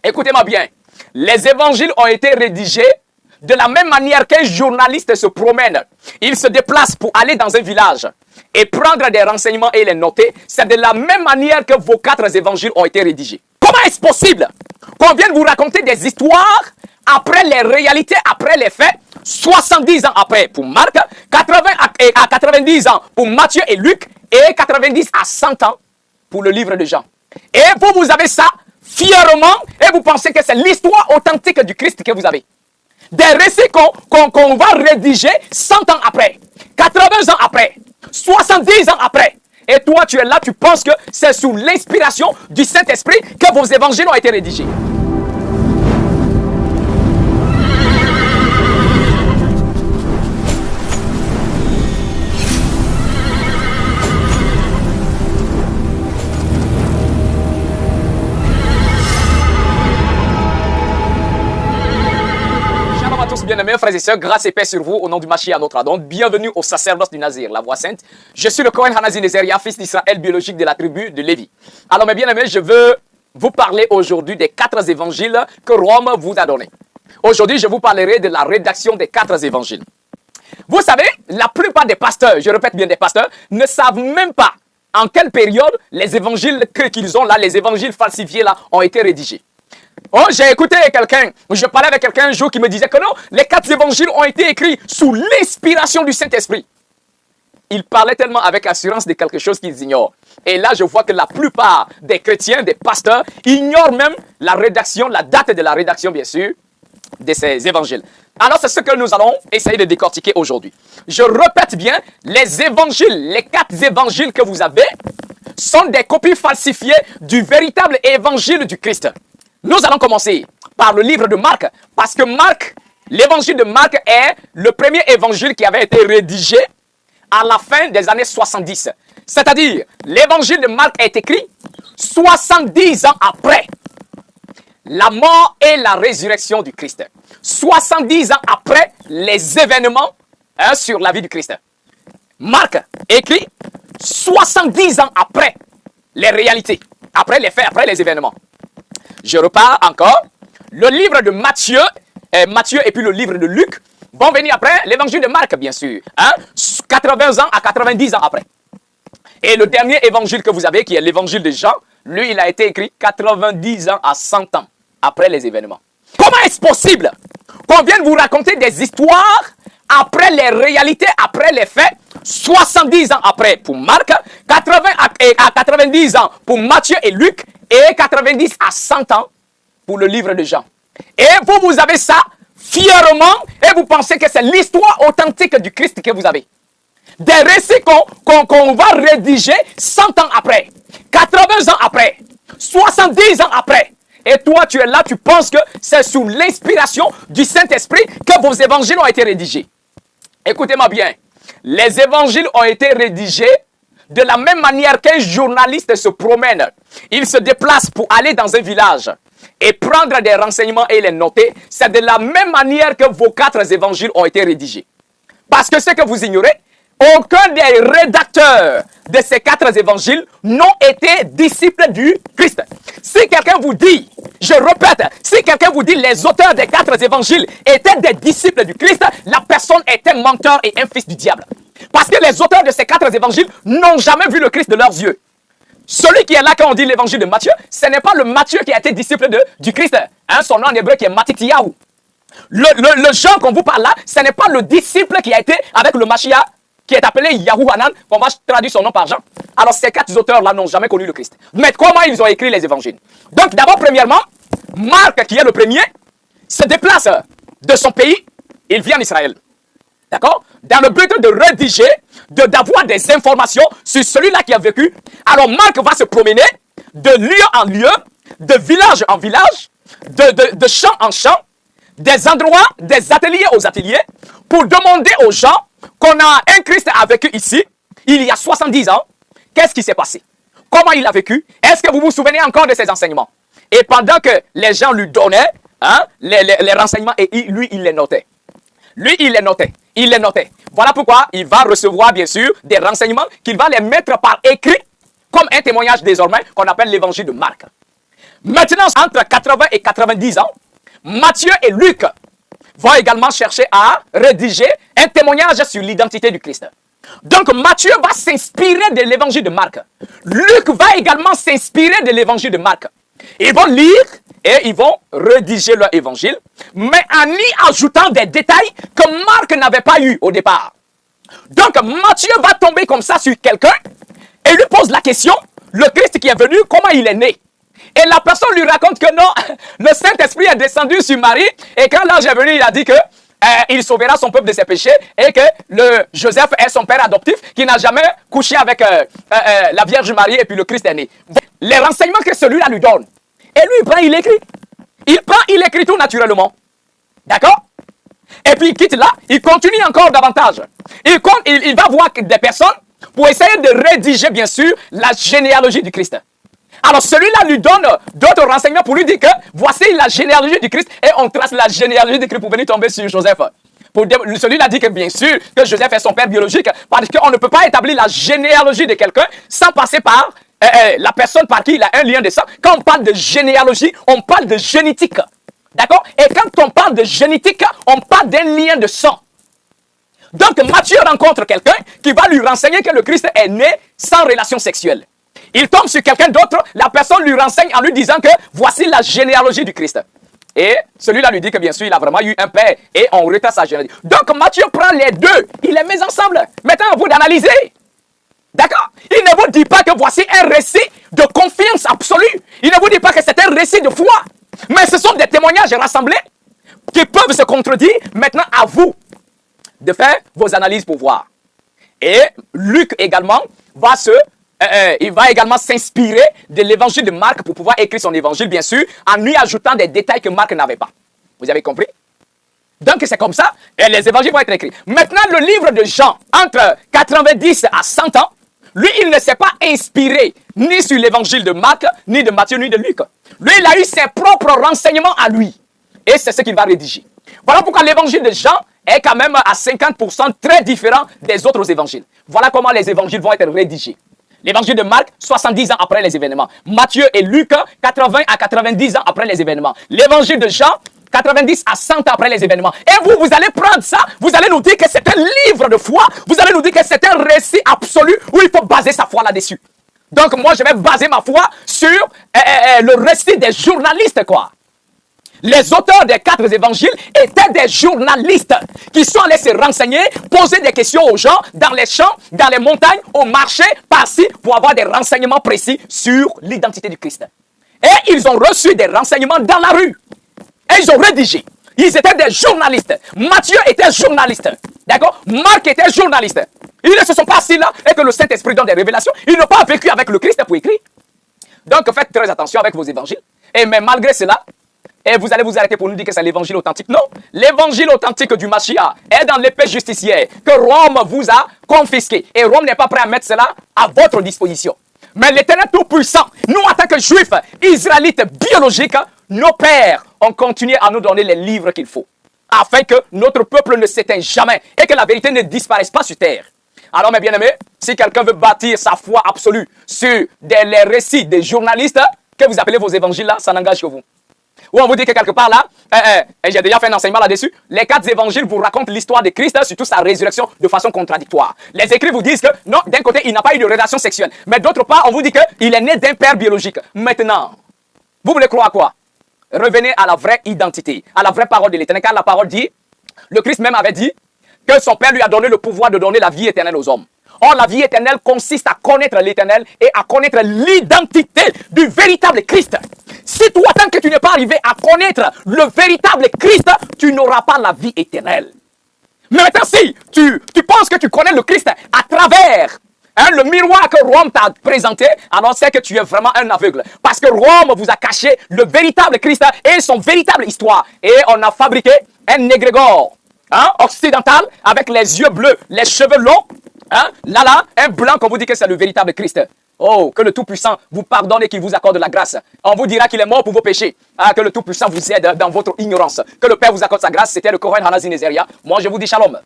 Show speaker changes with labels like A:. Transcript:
A: Écoutez-moi bien. Les évangiles ont été rédigés de la même manière qu'un journaliste se promène. Il se déplace pour aller dans un village et prendre des renseignements et les noter. C'est de la même manière que vos 4 évangiles ont été rédigés. Comment est-ce possible qu'on vienne vous raconter des histoires après les réalités, après les faits, 70 ans après pour Marc, 80 à 90 ans pour Matthieu et Luc, et 90 à 100 ans pour le livre de Jean. Et vous avez ça fièrement, et vous pensez que c'est l'histoire authentique du Christ que vous avez. Des récits qu'on va rédiger 100 ans après, 80 ans après, 70 ans après. Et toi, tu es là, tu penses que c'est sous l'inspiration du Saint-Esprit que vos évangiles ont été rédigés. Bien-aimés frères et sœurs, grâce et paix sur vous au nom du Mashiach notre Adon. Bienvenue au sacerdoce du Nazir, la voix sainte. Je suis le Kohen Hanazi Nezeria, fils d'Israël biologique de la tribu de Lévi. Alors mes bien-aimés, je veux vous parler aujourd'hui des 4 évangiles que Rome vous a donnés. Aujourd'hui, je vous parlerai de la rédaction des 4 évangiles. Vous savez, la plupart des pasteurs, je répète bien des pasteurs, ne savent même pas en quelle période les évangiles qu'ils ont là, les évangiles falsifiés là, ont été rédigés. Oh, j'ai écouté quelqu'un, je parlais avec quelqu'un un jour qui me disait que non, les 4 évangiles ont été écrits sous l'inspiration du Saint-Esprit. Il parlait tellement avec assurance de quelque chose qu'ils ignorent. Et là, je vois que la plupart des chrétiens, des pasteurs, ignorent même la rédaction, la date de la rédaction, bien sûr, de ces évangiles. Alors, c'est ce que nous allons essayer de décortiquer aujourd'hui. Je répète bien, les évangiles, les 4 évangiles que vous avez, sont des copies falsifiées du véritable évangile du Christ. Nous allons commencer par le livre de Marc, parce que Marc, l'évangile de Marc est le premier évangile qui avait été rédigé à la fin des années 70. C'est-à-dire, l'évangile de Marc est écrit 70 ans après la mort et la résurrection du Christ. 70 ans après les événements sur la vie du Christ. Marc écrit 70 ans après les réalités, après les faits, après les événements. Je repars encore. Le livre de Matthieu et puis le livre de Luc vont venir après l'évangile de Marc, bien sûr. 80 ans à 90 ans après. Et le dernier évangile que vous avez, qui est l'évangile de Jean, lui, il a été écrit 90 ans à 100 ans après les événements. Comment est-ce possible qu'on vienne vous raconter des histoires après les réalités, après les faits, 70 ans après pour Marc, 80 à 90 ans pour Matthieu et Luc, et 90 à 100 ans pour le livre de Jean. Et vous avez ça fièrement, et vous pensez que c'est l'histoire authentique du Christ que vous avez. Des récits qu'on va rédiger 100 ans après, 80 ans après, 70 ans après. Et toi, tu es là, tu penses que c'est sous l'inspiration du Saint-Esprit que vos évangiles ont été rédigés. Écoutez-moi bien, les évangiles ont été rédigés de la même manière qu'un journaliste se promène. Il se déplace pour aller dans un village et prendre des renseignements et les noter. C'est de la même manière que vos 4 évangiles ont été rédigés. Parce que ce que vous ignorez, aucun des rédacteurs de ces 4 évangiles n'ont été disciples du Christ. Si quelqu'un vous dit, je répète, si quelqu'un vous dit les auteurs des 4 évangiles étaient des disciples du Christ, la personne est un menteur et un fils du diable. Parce que les auteurs de ces 4 évangiles n'ont jamais vu le Christ de leurs yeux. Celui qui est là quand on dit l'évangile de Matthieu, ce n'est pas le Matthieu qui a été disciple du Christ. Son nom en hébreu qui est Matityahu. Le Jean qu'on vous parle là, ce n'est pas le disciple qui a été avec le Mashiach, qui est appelé Yahuhanan, qu'on va traduire son nom par Jean. Alors ces 4 auteurs-là n'ont jamais connu le Christ. Mais comment ils ont écrit les évangiles? Donc d'abord, premièrement, Marc, qui est le premier, se déplace de son pays, il vient en Israël. D'accord? Dans le but de rédiger, d'avoir des informations sur celui-là qui a vécu. Alors Marc va se promener de lieu en lieu, de village en village, de champ en champ, des endroits, des ateliers aux ateliers, pour demander aux gens qu'on a un Christ a vécu ici, il y a 70 ans. Qu'est-ce qui s'est passé? Comment il a vécu? Est-ce que vous vous souvenez encore de ces enseignements? Et pendant que les gens lui donnaient les renseignements, et lui, il les notait. Lui, il les notait. Il les notait. Voilà pourquoi il va recevoir, bien sûr, des renseignements qu'il va les mettre par écrit, comme un témoignage désormais, qu'on appelle l'évangile de Marc. Maintenant, entre 80 et 90 ans, Matthieu et Luc vont également chercher à rédiger un témoignage sur l'identité du Christ. Donc Matthieu va s'inspirer de l'évangile de Marc. Luc va également s'inspirer de l'évangile de Marc. Ils vont lire et ils vont rédiger leur évangile, mais en y ajoutant des détails que Marc n'avait pas eu au départ. Donc Matthieu va tomber comme ça sur quelqu'un et lui pose la question, le Christ qui est venu, comment il est né? Et la personne lui raconte que non, le Saint-Esprit est descendu sur Marie et quand l'ange est venu, il a dit que il sauvera son peuple de ses péchés et que Joseph est son père adoptif qui n'a jamais couché avec la Vierge Marie et puis le Christ est né. Les renseignements que celui-là lui donne. Et lui, il prend, il écrit. Il écrit tout naturellement. D'accord? Et puis il quitte là, il continue encore davantage. Il va voir des personnes pour essayer de rédiger bien sûr la généalogie du Christ. Alors celui-là lui donne d'autres renseignements pour lui dire que voici la généalogie du Christ et on trace la généalogie du Christ pour venir tomber sur Joseph. Celui-là dit que bien sûr que Joseph est son père biologique parce qu'on ne peut pas établir la généalogie de quelqu'un sans passer par la personne par qui il a un lien de sang. Quand on parle de généalogie, on parle de génétique. D'accord? Et quand on parle de génétique, on parle d'un lien de sang. Donc Matthieu rencontre quelqu'un qui va lui renseigner que le Christ est né sans relation sexuelle. Il tombe sur quelqu'un d'autre, la personne lui renseigne en lui disant que voici la généalogie du Christ. Et celui-là lui dit que bien sûr, il a vraiment eu un père et on retrace sa généalogie. Donc Matthieu prend les deux, il les met ensemble. Maintenant, à vous d'analyser. D'accord? Il ne vous dit pas que voici un récit de confiance absolue. Il ne vous dit pas que c'est un récit de foi. Mais ce sont des témoignages rassemblés qui peuvent se contredire. Maintenant, à vous de faire vos analyses pour voir. Et Luc également il va également s'inspirer de l'évangile de Marc pour pouvoir écrire son évangile, bien sûr, en lui ajoutant des détails que Marc n'avait pas. Vous avez compris? Donc c'est comme ça, et les évangiles vont être écrits. Maintenant, le livre de Jean, entre 90 à 100 ans, lui, il ne s'est pas inspiré ni sur l'évangile de Marc, ni de Matthieu, ni de Luc. Lui, il a eu ses propres renseignements à lui. Et c'est ce qu'il va rédiger. Voilà pourquoi l'évangile de Jean est quand même à 50% très différent des autres évangiles. Voilà comment les évangiles vont être rédigés. L'évangile de Marc, 70 ans après les événements. Matthieu et Luc, 80 à 90 ans après les événements. L'évangile de Jean, 90 à 100 ans après les événements. Et vous allez prendre ça, vous allez nous dire que c'est un livre de foi, vous allez nous dire que c'est un récit absolu où il faut baser sa foi là-dessus. Donc moi, je vais baser ma foi sur le récit des journalistes, quoi. Les auteurs des 4 évangiles étaient des journalistes qui sont allés se renseigner, poser des questions aux gens dans les champs, dans les montagnes, au marché, par-ci, pour avoir des renseignements précis sur l'identité du Christ. Et ils ont reçu des renseignements dans la rue. Et ils ont rédigé. Ils étaient des journalistes. Matthieu était journaliste. D'accord? Marc était journaliste. Ils ne se sont pas assis là et que le Saint-Esprit donne des révélations. Ils n'ont pas vécu avec le Christ pour écrire. Donc faites très attention avec vos évangiles. Mais malgré cela, et vous allez vous arrêter pour nous dire que c'est l'évangile authentique. Non, l'évangile authentique du Mashiach est dans l'épée justicière que Rome vous a confisqué. Et Rome n'est pas prêt à mettre cela à votre disposition. Mais l'Éternel Tout-Puissant, nous en tant que Juifs, Israélites biologiques, nos pères ont continué à nous donner les livres qu'il faut. Afin que notre peuple ne s'éteigne jamais et que la vérité ne disparaisse pas sur terre. Alors mes bien-aimés, si quelqu'un veut bâtir sa foi absolue sur les récits des journalistes que vous appelez vos évangiles là, ça n'engage que vous. Ou on vous dit que quelque part là, et j'ai déjà fait un enseignement là-dessus, les 4 évangiles vous racontent l'histoire de Christ, surtout sa résurrection, de façon contradictoire. Les écrits vous disent que, non, d'un côté, il n'a pas eu de relation sexuelle. Mais d'autre part, on vous dit qu'il est né d'un père biologique. Maintenant, vous voulez croire quoi? Revenez à la vraie identité, à la vraie parole de l'Éternel, car la parole dit, le Christ même avait dit, que son Père lui a donné le pouvoir de donner la vie éternelle aux hommes. Or, la vie éternelle consiste à connaître l'Éternel et à connaître l'identité du véritable Christ. Si toi, tant que tu n'es pas arrivé à connaître le véritable Christ, tu n'auras pas la vie éternelle. Mais maintenant, si tu penses que tu connais le Christ à travers le miroir que Rome t'a présenté, alors c'est que tu es vraiment un aveugle. Parce que Rome vous a caché le véritable Christ et son véritable histoire. Et on a fabriqué un égrégore occidental avec les yeux bleus, les cheveux longs. Là, un blanc qu'on vous dit que c'est le véritable Christ. Oh, que le Tout-Puissant vous pardonne et qu'il vous accorde la grâce. On vous dira qu'il est mort pour vos péchés. Que le Tout-Puissant vous aide dans votre ignorance. Que le Père vous accorde sa grâce. C'était le Cohen Hanazi Nezeria. Moi, je vous dis shalom.